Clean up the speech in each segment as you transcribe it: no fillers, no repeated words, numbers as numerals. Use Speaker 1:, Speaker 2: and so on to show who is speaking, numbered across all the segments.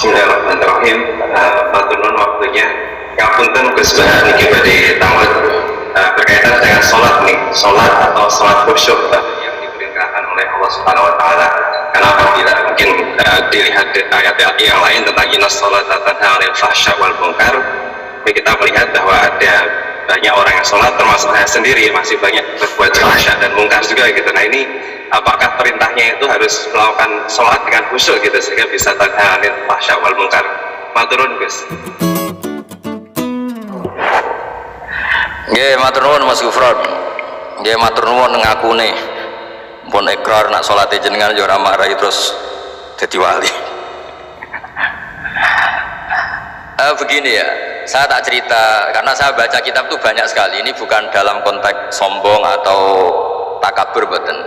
Speaker 1: Bismillahirrahmanirrahim. Matur nuwun waktunya. Ngapunten Gus Bah niki badhe tamat berkaitan dengan sholat nih, sholat atau sholat khusyuk yang diperintahkan oleh Allah Subhanahu Wa Taala. Karena apabila mungkin dilihat ayat yang lain tentang innas sholata tanha 'anil fahsya wal munkar, kita melihat bahwa ada banyak orang yang sholat, termasuk saya sendiri masih banyak berbuat fahsya dan munkar juga gitu. Nah ini apakah perintahnya itu harus melakukan sholat dengan khusyuk gitu sehingga bisa tanha 'anil fahsya wal munkar? Maturun Gus.
Speaker 2: Nggih matur nuwun Mas Gufron. Nggih matur nuwun ngakune pun ikrar nak salate jenengan yo ora marahi terus dadi wali. Begini ya, saya tak cerita karena saya baca kitab tuh banyak sekali. Ini bukan dalam konteks sombong atau takabur boten.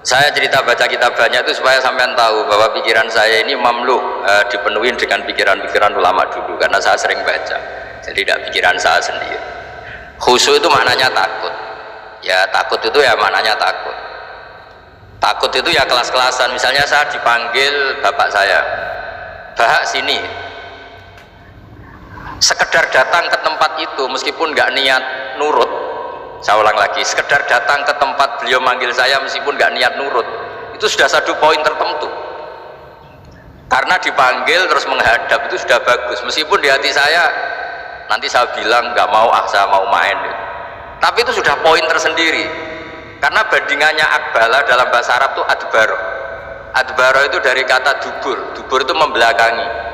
Speaker 2: Saya cerita baca kitab banyak itu supaya sampean tahu bahwa pikiran saya ini mamluk dipenuhi dengan pikiran-pikiran ulama dulu karena saya sering baca. Jadi tidak pikiran saya sendiri. Khusyuk itu maknanya takut. Ya takut itu ya maknanya takut. Takut itu ya kelas-kelasan. Misalnya saya dipanggil bapak saya, "Bahak sini." Sekedar datang ke tempat itu meskipun nggak niat nurut. Saya ulang lagi, sekedar datang ke tempat beliau manggil saya meskipun nggak niat nurut, itu sudah satu poin tertentu. Karena dipanggil terus menghadap itu sudah bagus. Meskipun di hati saya nanti saya bilang nggak mau, saya mau main gitu. Tapi itu sudah poin tersendiri karena bandingannya akbala dalam bahasa Arab itu adbaro. Adbaro itu dari kata dubur itu membelakangi.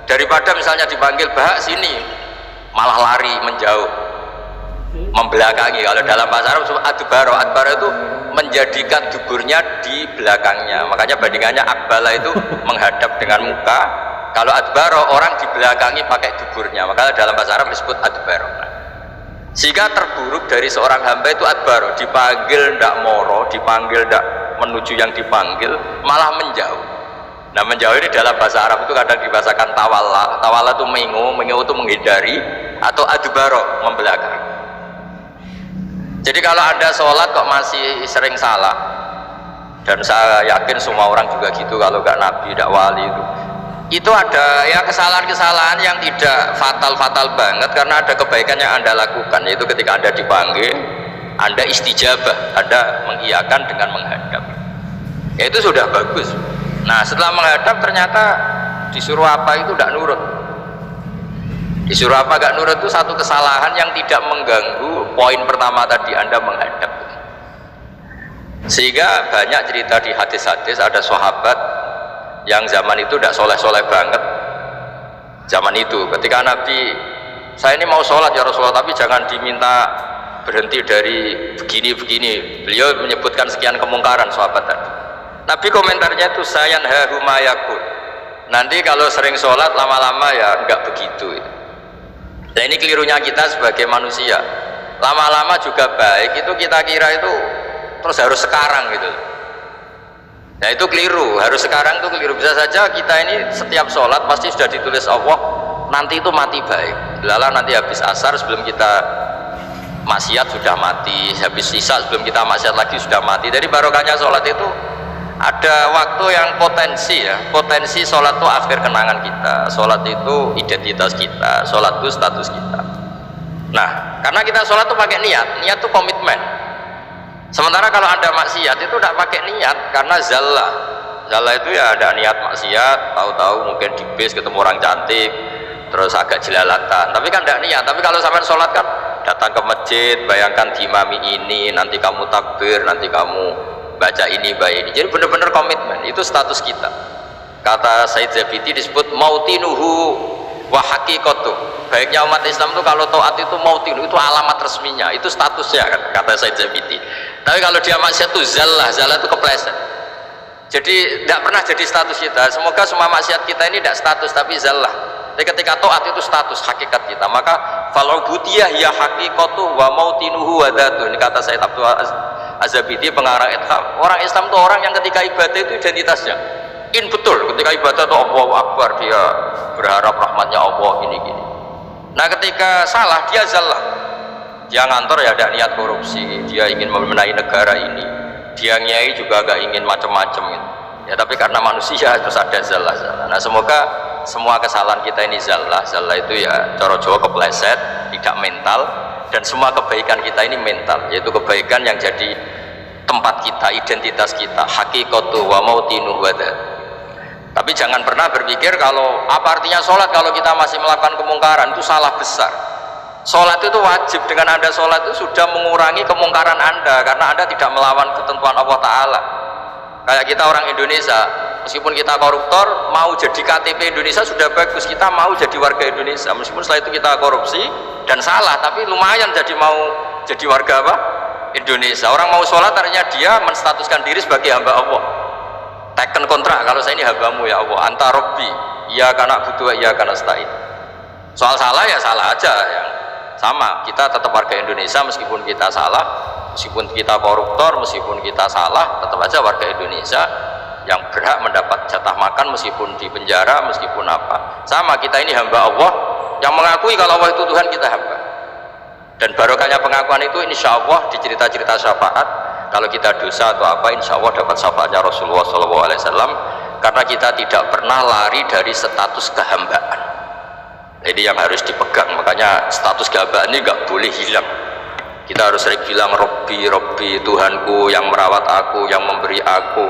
Speaker 2: Daripada misalnya dipanggil bahak sini malah lari menjauh membelakangi. Kalau dalam bahasa Arab adbaro itu menjadikan duburnya di belakangnya, makanya bandingannya akbala itu menghadap dengan muka. Kalau adbaro orang di belakangi pakai duburnya, maka dalam bahasa Arab disebut adbaro. Sehingga terburuk dari seorang hamba itu adbaro, dipanggil ndak moro, dipanggil ndak menuju yang dipanggil, malah menjauh. Nah menjauh ini dalam bahasa Arab itu kadang dibahasakan tawalla. Tawalla itu mengu itu menghindari, atau adbaro membelakangi. Jadi kalau Anda sholat kok masih sering salah, dan saya yakin semua orang juga gitu, kalau nggak nabi, nggak wali itu ada ya kesalahan-kesalahan yang tidak fatal-fatal banget karena ada kebaikan yang Anda lakukan, yaitu ketika Anda dipanggil Anda istijabah, Anda mengiyakan dengan menghadap, ya itu sudah bagus. Nah setelah menghadap ternyata disuruh apa itu tidak nurut, disuruh apa gak nurut itu satu kesalahan yang tidak mengganggu poin pertama tadi, Anda menghadap. Sehingga banyak cerita di hadis-hadis ada sahabat yang zaman itu tidak soleh-soleh banget. Zaman itu ketika Nabi, "Saya ini mau sholat ya Rasulullah, tapi jangan diminta berhenti dari begini-begini." Beliau menyebutkan sekian kemungkaran sahabat tadi. Nabi komentarnya itu, "Sayan hahumayakun." Nanti kalau sering sholat lama-lama ya enggak begitu. Nah ini kelirunya kita sebagai manusia. Lama-lama juga baik itu kita kira itu terus harus sekarang gitu. Nah itu keliru, harus sekarang itu keliru. Bisa saja kita ini setiap sholat pasti sudah ditulis Allah nanti itu mati baik. Lala nanti habis asar sebelum kita maksiat sudah mati, habis sisa sebelum kita maksiat lagi sudah mati. Dari barokahnya sholat itu ada waktu yang potensi ya, potensi sholat itu akhir kenangan kita, sholat itu identitas kita, sholat itu status kita. Nah karena kita sholat itu pakai niat, niat itu komitmen. Sementara kalau Anda maksiat itu tidak pakai niat karena zalla itu ya ada niat maksiat, tahu-tahu mungkin di bis ketemu orang cantik terus agak jelalatan, tapi kan tidak niat. Tapi kalau sampai sholat kan datang ke masjid, bayangkan dimami ini, nanti kamu takbir, nanti kamu baca ini, baca ini, jadi benar-benar komitmen, itu status kita. Kata Said Zabidi disebut mautinuhu wa haqiqatu. Baiknya umat Islam itu kalau taat itu mautinu, itu alamat resminya, itu statusnya kan, kata Said Zabidi. Tapi kalau dia maksiat itu zallah itu kepleset. Jadi tidak pernah jadi status kita. Semoga semua maksiat kita ini tidak status tapi zallah. Jadi ketika taat itu status hakikat kita, maka fal'ubudiyah ya haqiqatu wa mautinuhu wa dzatu. Ini kata Said Abdul Az-Zabidi pengarang Itham. Orang Islam itu orang yang ketika ibadah itu identitasnya betul, ketika ibadah itu Allahu Akbar, dia berharap rahmatnya Allah gini-gini. Nah ketika salah dia zallah, dia ngantor ya ada niat korupsi, dia ingin memenai negara ini, dia nyai juga gak ingin macam-macam gitu. Ya tapi karena manusia terus ada zallah. Nah semoga semua kesalahan kita ini zallah itu ya cara Jawa kepleset, tidak mental, dan semua kebaikan kita ini mental, yaitu kebaikan yang jadi tempat kita, identitas kita, hakikatu wa mautinu wadat. Tapi jangan pernah berpikir kalau apa artinya sholat kalau kita masih melakukan kemungkaran, itu salah besar. Sholat itu wajib, dengan Anda sholat itu sudah mengurangi kemungkaran Anda, karena Anda tidak melawan ketentuan Allah Ta'ala. Kayak kita orang Indonesia, meskipun kita koruptor, mau jadi KTP Indonesia sudah bagus, kita mau jadi warga Indonesia, meskipun setelah itu kita korupsi dan salah, tapi lumayan mau jadi warga apa? Indonesia. Orang mau sholat artinya dia menstatuskan diri sebagai hamba Allah, teken kontrak, kalau saya ini hambamu ya Allah, anta robbi, iya karena butuh, iya karena stain. Soal salah ya salah aja, yang sama, kita tetap warga Indonesia meskipun kita salah, meskipun kita koruptor, meskipun kita salah, tetap aja warga Indonesia yang berhak mendapat jatah makan meskipun di penjara, meskipun apa. Sama, kita ini hamba Allah yang mengakui kalau Allah itu Tuhan, kita hamba. Dan barokahnya pengakuan itu insya Allah di cerita-cerita syafaat, kalau kita dosa atau apa, insya Allah dapat syafaatnya Rasulullah SAW, karena kita tidak pernah lari dari status kehambaan. Ini yang harus dipegang, makanya status kehambaan ini nggak boleh hilang. Kita harus sering bilang Robbi, Robbi, Tuhanku yang merawat aku, yang memberi aku.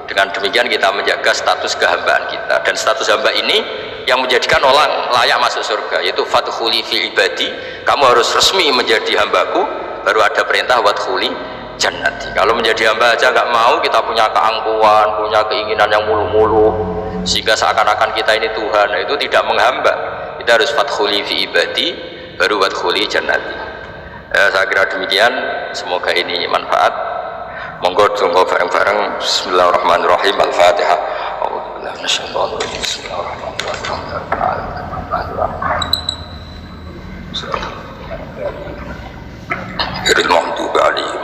Speaker 2: Dengan demikian kita menjaga status kehambaan kita, dan status hamba ini yang menjadikan orang layak masuk surga, yaitu fadkhuli fi ibadi, kamu harus resmi menjadi hambaku, baru ada perintah wadkhuli jannati. Kalau menjadi hamba aja nggak mau, kita punya keangkuhan, punya keinginan yang mulu-mulu, sehingga seakan-akan kita ini Tuhan, nah, itu tidak menghamba. Kita harus fadkhuli fi ibadi, baru wadkhuli jannati. Saya kira demikian, semoga ini manfaat. Monggo tunggu bareng-bareng. Bismillahirrahmanirrahim. Al-Fatihah. A'udzubillahi minasyaitonir rajim. Bismillahirrahmanirrahim. Ghairil maghdubi 'alaihim